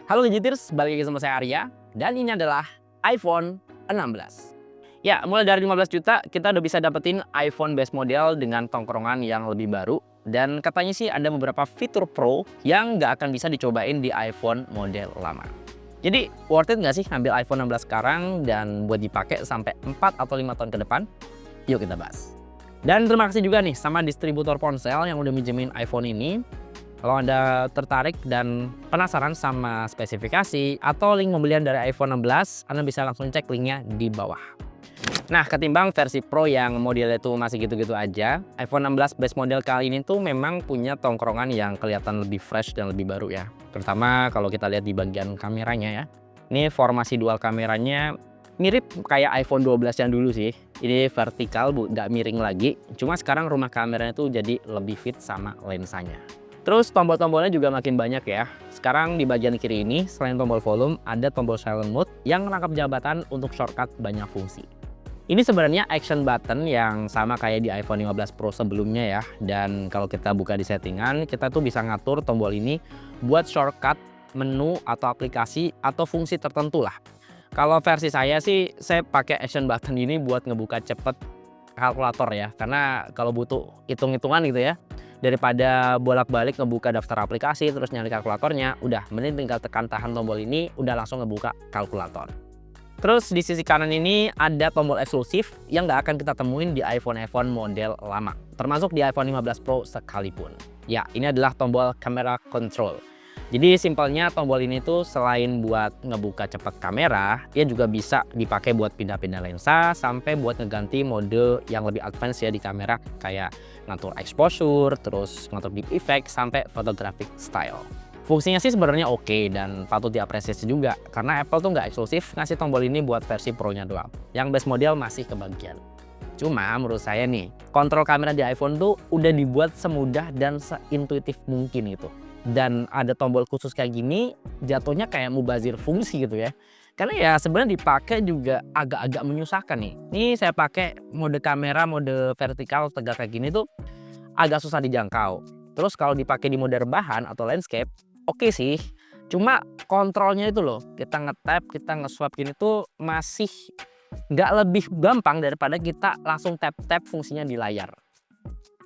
Halo Gadgeters, balik lagi sama saya Arya, dan ini adalah iPhone 16. Ya, mulai dari 15 juta kita udah bisa dapetin iPhone base model dengan tongkrongan yang lebih baru. Dan katanya sih ada beberapa fitur pro yang nggak akan bisa dicobain di iPhone model lama. Jadi worth it nggak sih ambil iPhone 16 sekarang dan buat dipakai sampai 4 atau 5 tahun ke depan? Yuk kita bahas. Dan terima kasih juga nih sama distributor ponsel yang udah minjemin iPhone ini. Kalau Anda tertarik dan penasaran sama spesifikasi atau link pembelian dari iPhone 16, Anda bisa langsung cek linknya di bawah. Nah, ketimbang versi Pro yang modelnya itu masih gitu-gitu aja, iPhone 16 base model kali ini tuh memang punya tongkrongan yang kelihatan lebih fresh dan lebih baru ya. Terutama kalau kita lihat di bagian kameranya ya. Ini formasi dual kameranya mirip kayak iPhone 12 yang dulu sih. Ini vertikal, nggak miring lagi. Cuma sekarang rumah kameranya tuh jadi lebih fit sama lensanya. Terus tombol-tombolnya juga makin banyak ya. Sekarang di bagian kiri ini, selain tombol volume, ada tombol silent mode yang menangkap jabatan untuk shortcut banyak fungsi. Ini sebenarnya action button yang sama kayak di iPhone 15 Pro sebelumnya ya. Dan kalau kita buka di settingan, kita tuh bisa ngatur tombol ini buat shortcut menu atau aplikasi atau fungsi tertentu lah. Kalau versi saya sih, saya pakai action button ini buat ngebuka cepet kalkulator ya. Karena kalau butuh hitung-hitungan gitu ya, daripada bolak-balik ngebuka daftar aplikasi terus nyari kalkulatornya, udah mending tinggal tekan tahan tombol ini udah langsung ngebuka kalkulator. Terus di sisi kanan ini ada tombol eksklusif yang nggak akan kita temuin di iPhone model lama, termasuk di iPhone 15 Pro sekalipun. Ya, ini adalah tombol camera control. Jadi simpelnya tombol ini tuh selain buat ngebuka cepat kamera, dia juga bisa dipakai buat pindah-pindah lensa sampai buat ngeganti mode yang lebih advance ya di kamera, kayak ngatur exposure, terus ngatur deep effect sampai photographic style. Fungsinya sih sebenarnya oke dan patut diapresiasi juga karena Apple tuh nggak eksklusif ngasih tombol ini buat versi Pro-nya doang. Yang base model masih kebagian. Cuma menurut saya nih, kontrol kamera di iPhone tuh udah dibuat semudah dan seintuitif mungkin gitu. Dan ada tombol khusus kayak gini, jatuhnya kayak mubazir fungsi gitu ya. Karena ya sebenarnya dipakai juga agak-agak menyusahkan nih. Ini saya pakai mode kamera, mode vertikal tegak kayak gini tuh agak susah dijangkau. Terus kalau dipakai di mode rebahan atau landscape, oke sih. Cuma kontrolnya itu loh, kita nge-tap, kita nge-swipe gini tuh masih nggak lebih gampang daripada kita langsung tap-tap fungsinya di layar.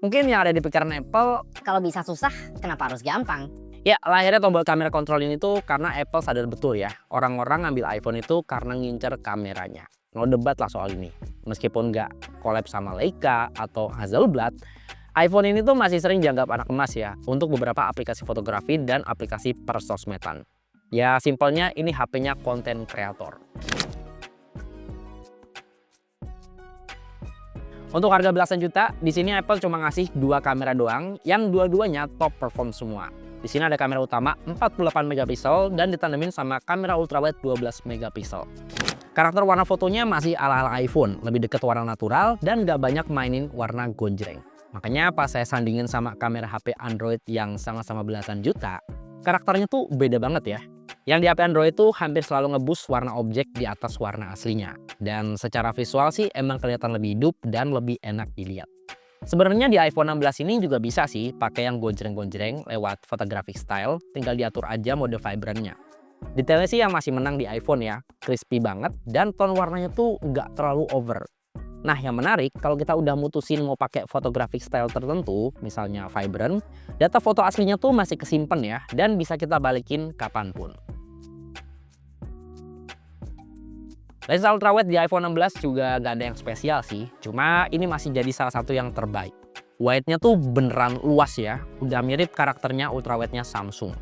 Mungkin yang ada di pikiran Apple, Kalau bisa susah, kenapa harus gampang? ya lahirnya tombol kamera kontrol ini tuh karena Apple sadar betul ya, orang-orang ngambil iPhone itu karena ngincer kameranya. No debat lah soal ini. Meskipun nggak collab sama Leica atau Hasselblad, iPhone ini tuh masih sering dianggap anak emas ya untuk beberapa aplikasi fotografi dan aplikasi persosmedan. Ya simpelnya ini HP-nya konten kreator. Untuk harga belasan juta, di sini Apple cuma ngasih dua kamera doang yang dua-duanya top perform semua. Di sini ada kamera utama 48 megapiksel dan ditandemin sama kamera ultrawide 12 megapiksel. Karakter warna fotonya masih ala-ala iPhone, lebih deket warna natural dan gak banyak mainin warna gonjreng. Makanya pas saya sandingin sama kamera HP Android yang sama-sama belasan juta, karakternya tuh beda banget ya. Yang di HP Android tuh hampir selalu ngeboost warna objek di atas warna aslinya. Dan secara visual sih emang kelihatan lebih hidup dan lebih enak dilihat. Sebenarnya di iPhone 16 ini juga bisa sih pakai yang gonjreng-gonjreng lewat photographic style, tinggal diatur aja mode vibrantnya. Detailnya sih yang masih menang di iPhone ya, crispy banget dan tone warnanya tuh nggak terlalu over. Nah yang menarik, kalau kita udah mutusin mau pakai photographic style tertentu, misalnya vibrant, data foto aslinya tuh masih kesimpan ya, dan bisa kita balikin kapanpun. Lensa ultrawide di iPhone 16 juga gak ada yang spesial sih, cuma ini masih jadi salah satu yang terbaik. Wide-nya tuh beneran luas ya, udah mirip karakternya ultrawide-nya Samsung.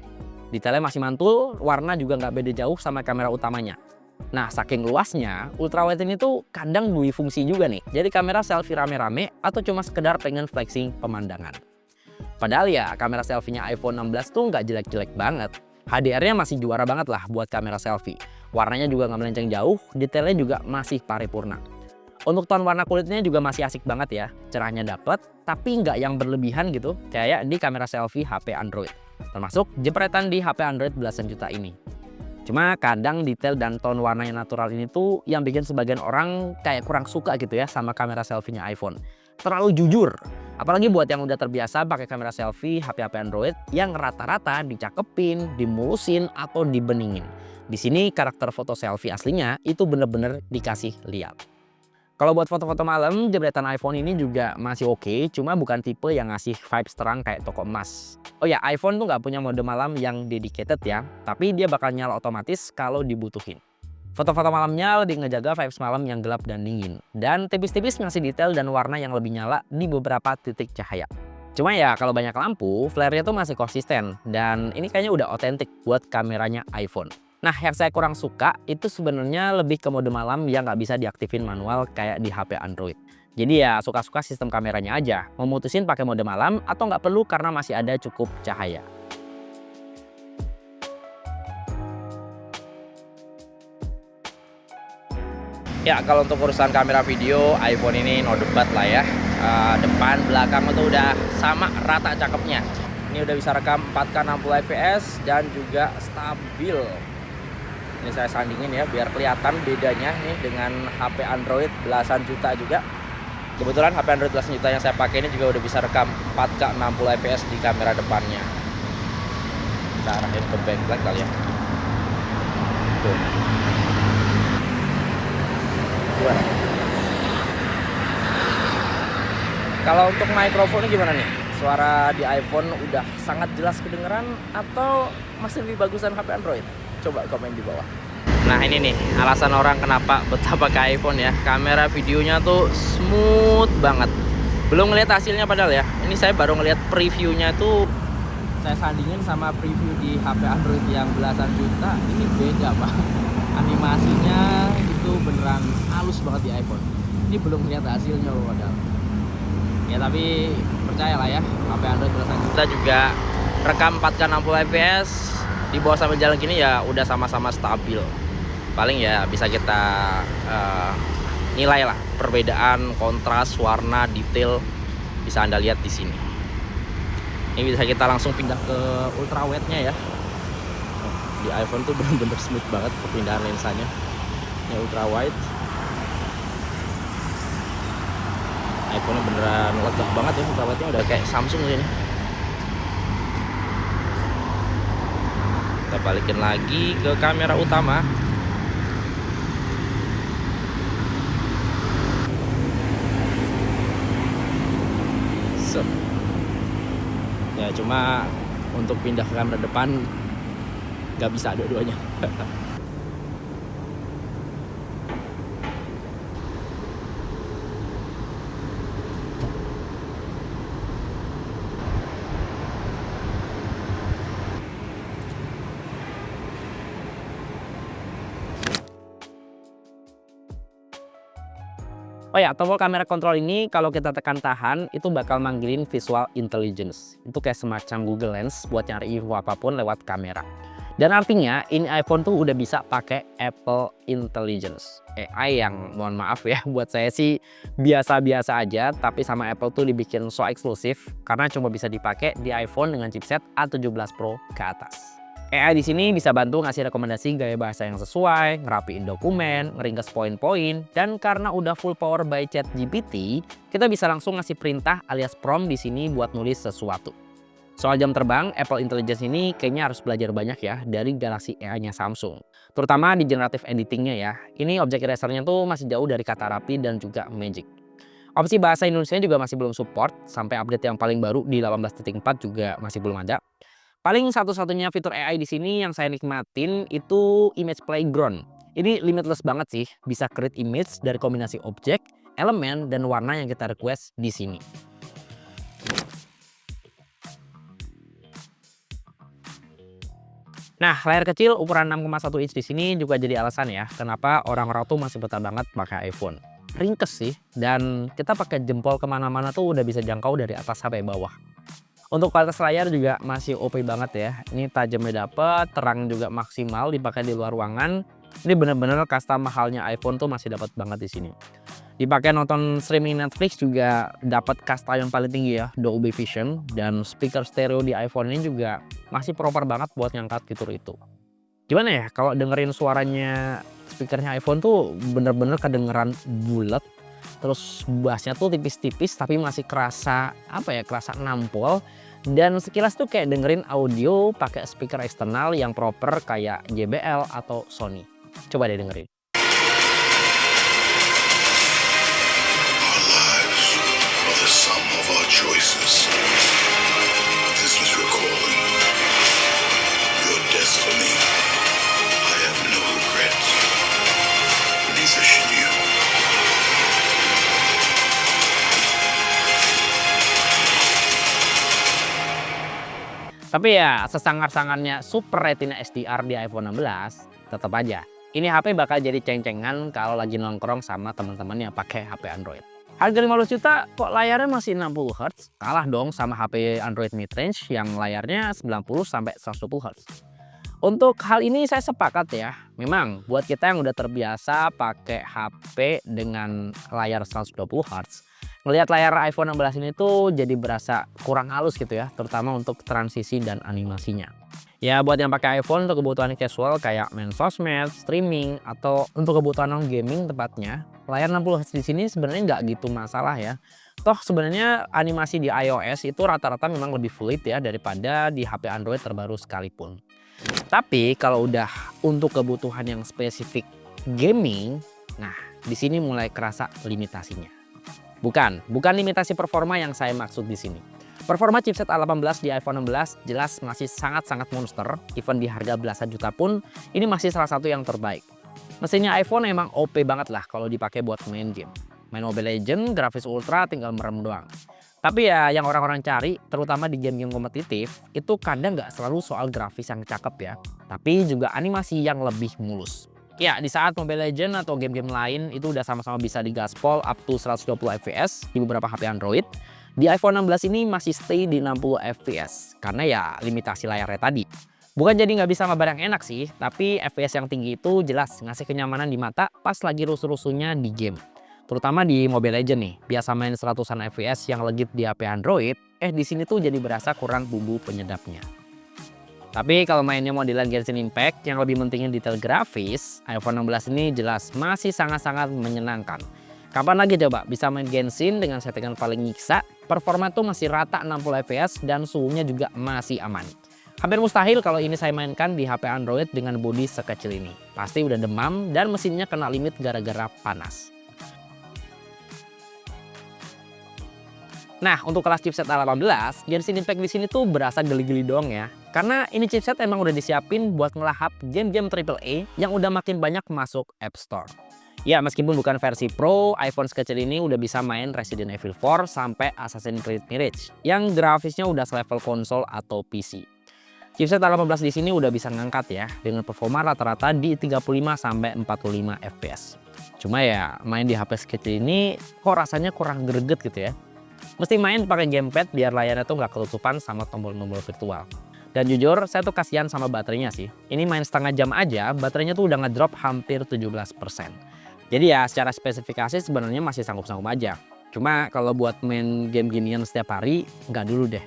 Detailnya masih mantul, warna juga gak beda jauh sama kamera utamanya. Nah, saking luasnya, ultrawide ini tuh kadang dui fungsi juga nih. Jadi kamera selfie rame-rame atau cuma sekedar pengen flexing pemandangan. Padahal ya, kamera selfie-nya iPhone 16 tuh nggak jelek-jelek banget. HDR-nya masih juara banget lah buat kamera selfie. Warnanya juga nggak melenceng jauh, detailnya juga masih paripurna. Untuk tone warna kulitnya juga masih asik banget ya. Cerahnya dapet, tapi nggak yang berlebihan gitu, kayak di kamera selfie HP Android. Termasuk jepretan di HP Android belasan juta ini. Cuma kadang detail dan tone warnanya natural ini tuh yang bikin sebagian orang kayak kurang suka gitu ya sama kamera selfie-nya iPhone. Terlalu jujur. Apalagi buat yang udah terbiasa pakai kamera selfie HP-HP Android yang rata-rata dicakepin, dimulusin, atau dibeningin. Di sini karakter foto selfie aslinya itu bener-bener dikasih lihat. Kalau buat foto-foto malam, jebretan iPhone ini juga masih oke, cuma bukan tipe yang ngasih vibes terang kayak toko emas. Oh ya, iPhone tuh nggak punya mode malam yang dedicated ya, tapi dia bakal nyala otomatis kalau dibutuhin. Foto-foto malamnya lebih ngejaga vibes malam yang gelap dan dingin, dan tipis-tipis ngasih detail dan warna yang lebih nyala di beberapa titik cahaya. Cuma ya kalau banyak lampu, flare-nya tuh masih konsisten, dan ini kayaknya udah otentik buat kameranya iPhone. Nah, yang saya kurang suka itu sebenarnya lebih ke mode malam yang nggak bisa diaktifin manual kayak di HP Android. Jadi ya suka-suka sistem kameranya aja, mau mutusin pakai mode malam atau nggak perlu karena masih ada cukup cahaya. Ya, kalau untuk urusan kamera video, iPhone ini no debat lah ya. Depan, belakang itu udah sama rata cakepnya. Ini udah bisa rekam 4K 60 fps dan juga stabil. Ini saya sandingin ya biar kelihatan bedanya nih dengan HP Android belasan juta juga. Kebetulan HP Android belasan juta yang saya pakai ini juga udah bisa rekam 4K 60 fps di kamera depannya. Kita arahin ke backlight kali ya. Tuh. Gimana? Kalau untuk mikrofonnya gimana nih? Suara di iPhone udah sangat jelas kedengeran atau masih lebih bagusan HP Android? Coba komen di bawah. Nah ini nih alasan orang kenapa betah pakai iPhone ya. Kamera videonya tuh smooth banget. Belum ngeliat hasilnya padahal ya. Ini saya baru ngeliat previewnya tuh. Saya sandingin sama preview di HP Android yang belasan juta. Ini beda pak. Animasinya itu beneran halus banget di iPhone. Ini belum lihat hasilnya loh padahal. Ya tapi percayalah ya, HP Android belasan juta juga rekam 4K 60 fps di bawah sambil jalan gini ya udah sama-sama stabil. Paling ya bisa kita nilai lah perbedaan kontras, warna, detail bisa Anda lihat di sini. Ini bisa kita langsung pindah ke ultra wide-nya ya. Di iPhone tuh bener-bener smooth banget perpindahan lensanya. Ini ultra wide. iPhone-nya beneran lega banget ya, ultra wide-nya udah kayak Samsung ini. Kita balikin lagi ke kamera utama. Ya cuma untuk pindah ke kamera depan nggak bisa dua-duanya. Oh ya, tombol kamera kontrol ini kalau kita tekan tahan itu bakal manggilin visual intelligence. Itu kayak semacam Google Lens buat nyari info apapun lewat kamera. Dan artinya ini iPhone tuh udah bisa pakai Apple Intelligence. AI yang mohon maaf ya buat saya sih biasa-biasa aja, tapi sama Apple tuh dibikin so eksklusif karena cuma bisa dipakai di iPhone dengan chipset A17 Pro ke atas. AI di sini bisa bantu ngasih rekomendasi gaya bahasa yang sesuai, ngerapiin dokumen, ngeringkes poin-poin, dan karena udah full power by ChatGPT, kita bisa langsung ngasih perintah alias prompt di sini buat nulis sesuatu. Soal jam terbang, Apple Intelligence ini kayaknya harus belajar banyak ya dari Galaxy AI-nya Samsung. Terutama di generative editingnya ya. Ini object erasernya tuh masih jauh dari kata rapi dan juga magic. Opsi bahasa Indonesia juga masih belum support, sampai update yang paling baru di 18.4 juga masih belum ada. Paling satu-satunya fitur AI di sini yang saya nikmatin itu Image Playground. Ini limitless banget sih, bisa create image dari kombinasi objek, elemen, dan warna yang kita request di sini. Nah, layar kecil ukuran 6,1 inch di sini juga jadi alasan ya kenapa orang-orang tuh masih betah banget pakai iPhone. Ringkes sih, dan kita pakai jempol kemana-mana tuh udah bisa jangkau dari atas sampai bawah. Untuk kualitas layar juga masih OP banget ya. Ini tajamnya dapet, terang juga maksimal dipakai di luar ruangan. Ini bener-bener kasta mahalnya iPhone tuh masih dapat banget di sini. Dipakai nonton streaming Netflix juga dapat kasta yang paling tinggi ya, Dolby Vision, dan speaker stereo di iPhone ini juga masih proper banget buat ngangkat fitur itu. Gimana ya kalau dengerin suaranya speakernya iPhone tuh bener-bener kedengeran bulat, Terus bassnya tuh tipis-tipis tapi masih kerasa kerasa nampol. Dan sekilas tuh kayak dengerin audio pakai speaker eksternal yang proper kayak JBL atau Sony. Coba deh dengerin. Our lives are the sum of our choices. This is your calling, your destiny. I have no regrets. Neither should you. Tapi ya sesangar-sangarnya Super Retina SDR di iPhone 16 tetap aja. Ini HP bakal jadi ceng-cengan kalau lagi nongkrong sama teman-teman yang pakai HP Android. Harga 15 juta kok layarnya masih 60 Hz? Kalah dong sama HP Android mid-range yang layarnya 90 sampai 120 Hz. Untuk hal ini saya sepakat ya. Memang buat kita yang udah terbiasa pakai HP dengan layar 120 Hz, ngelihat layar iPhone 16 ini tuh jadi berasa kurang halus gitu ya, terutama untuk transisi dan animasinya. Ya buat yang pakai iPhone untuk kebutuhan casual kayak main sosmed, streaming, atau untuk kebutuhan non gaming tepatnya, layar 60 Hz di sini sebenarnya nggak gitu masalah ya. Toh sebenarnya animasi di iOS itu rata-rata memang lebih fluid ya daripada di HP Android terbaru sekalipun. Tapi kalau udah untuk kebutuhan yang spesifik gaming, nah di sini mulai kerasa limitasinya. Bukan limitasi performa yang saya maksud di sini. Performa chipset A18 di iPhone 16 jelas masih sangat-sangat monster. Even di harga belasan juta pun ini masih salah satu yang terbaik. Mesinnya iPhone emang OP banget lah kalau dipakai buat main game. Main Mobile Legends, grafis ultra tinggal merem doang. Tapi ya yang orang-orang cari, terutama di game-game kompetitif, itu kadang nggak selalu soal grafis yang cakep ya, tapi juga animasi yang lebih mulus. Ya, di saat Mobile Legends atau game-game lain itu udah sama-sama bisa digaspol up to 120 fps di beberapa HP Android, di iPhone 16 ini masih stay di 60 fps, karena ya limitasi layarnya tadi. Bukan jadi nggak bisa mabar yang enak sih, tapi FPS yang tinggi itu jelas ngasih kenyamanan di mata pas lagi rusuh-rusuhnya di game. Terutama di Mobile Legends nih, biasa main 100-an FPS yang legit di HP Android, di sini tuh jadi berasa kurang bumbu penyedapnya. Tapi kalau mainnya modelan Genshin Impact yang lebih mentingin detail grafis, iPhone 16 ini jelas masih sangat-sangat menyenangkan. Kapan lagi coba bisa main Genshin dengan settingan paling nyiksa, performa tuh masih rata 60 fps dan suhunya juga masih aman. Hampir mustahil kalau ini saya mainkan di HP Android dengan bodi sekecil ini. Pasti udah demam dan mesinnya kena limit gara-gara panas. Nah, untuk kelas chipset A18, Genshin Impact di sini tuh berasa geli-geli doang ya. Karena ini chipset emang udah disiapin buat ngelahap game-game AAA yang udah makin banyak masuk App Store. Ya, meskipun bukan versi Pro, iPhone sekecil ini udah bisa main Resident Evil 4 sampai Assassin's Creed Mirage yang grafisnya udah selevel konsol atau PC. Chipset A18 di sini udah bisa ngangkat ya dengan performa rata-rata di 35 sampai 45 fps. Cuma ya main di HP sekecil ini kok rasanya kurang greget gitu ya. Mesti main pakai gamepad biar layarnya tuh nggak ketutupan sama tombol-tombol virtual. Dan jujur, saya tuh kasihan sama baterainya sih. Ini main setengah jam aja, baterainya tuh udah ngedrop hampir 17%. Jadi ya secara spesifikasi sebenarnya masih sanggup-sanggup aja. Cuma kalau buat main game ginian setiap hari, nggak dulu deh.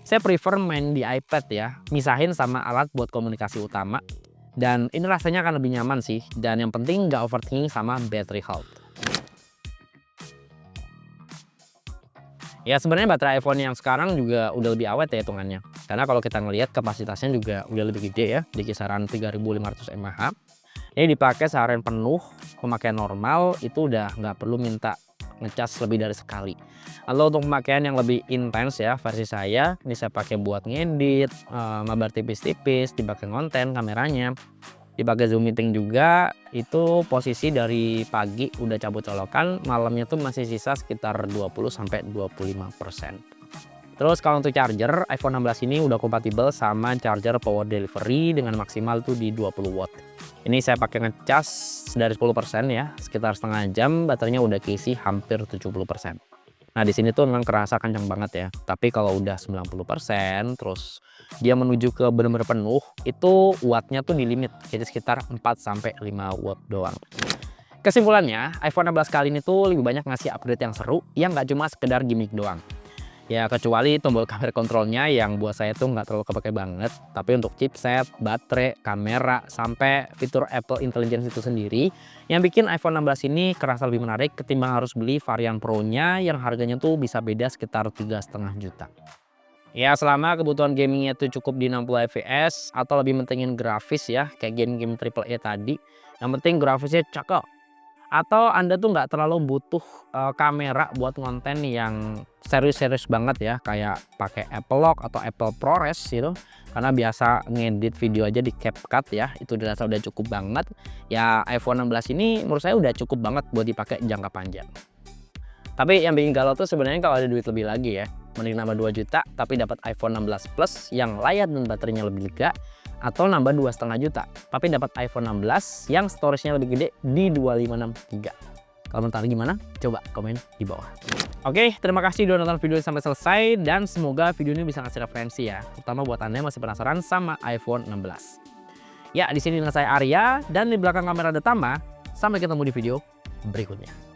Saya prefer main di iPad ya, misahin sama alat buat komunikasi utama. Dan ini rasanya akan lebih nyaman sih. Dan yang penting nggak overthinking sama battery health. Ya sebenarnya baterai iPhone yang sekarang juga udah lebih awet ya hitungannya. Karena kalau kita ngelihat kapasitasnya juga udah lebih gede ya, di kisaran 3500 mAh. Ini dipakai seharian penuh, pemakaian normal itu udah nggak perlu minta ngecas lebih dari sekali. Lalu untuk pemakaian yang lebih intens ya, versi saya ini saya pakai buat ngedit, mabar tipis-tipis, dipakai konten kameranya. Dipakai Zoom meeting juga, itu posisi dari pagi udah cabut colokan, malamnya tuh masih sisa sekitar 20-25%. Terus kalau untuk charger, iPhone 16 ini udah kompatibel sama charger power delivery dengan maksimal tuh di 20 watt. Ini saya pakai ngecas dari 10% ya, sekitar setengah jam baterainya udah keisi hampir 70%. Nah di sini tuh memang kerasa kencang banget ya. Tapi kalau udah 90% terus dia menuju ke benar-benar penuh, itu wattnya tuh di limit. Jadi sekitar 4-5 watt doang. Kesimpulannya, iPhone 16 kali ini tuh lebih banyak ngasih upgrade yang seru, yang nggak cuma sekedar gimmick doang. Ya kecuali tombol kamera kontrolnya yang buat saya tuh nggak terlalu kepake banget. Tapi untuk chipset, baterai, kamera, sampai fitur Apple Intelligence itu sendiri yang bikin iPhone 16 ini kerasa lebih menarik ketimbang harus beli varian Pro-nya yang harganya tuh bisa beda sekitar 3,5 juta. Ya selama kebutuhan gamingnya tuh cukup di 60 fps atau lebih mentingin grafis ya kayak game-game AAA tadi. Yang penting grafisnya cakep. Atau Anda tuh nggak terlalu butuh kamera buat konten yang serius-serius banget ya kayak pakai Apple Lock atau Apple ProRes gitu. Karena biasa ngedit video aja di CapCut ya, itu dirasa udah cukup banget. Ya iPhone 16 ini menurut saya udah cukup banget buat dipakai jangka panjang. Tapi yang bikin galau tuh sebenarnya kalau ada duit lebih lagi ya. Mending nambah 2 juta tapi dapat iPhone 16 Plus yang layar dan baterainya lebih lega, atau nambah 2,5 juta tapi dapat iPhone 16 yang storage-nya lebih gede di 2563. Kalau menurut gimana? Coba komen di bawah. Oke, terima kasih udah nonton video ini sampai selesai dan semoga video ini bisa ngasih referensi ya, terutama buat Anda yang masih penasaran sama iPhone 16. Ya, di sini dengan saya Arya dan di belakang kamera ada Tama. Sampai ketemu di video berikutnya.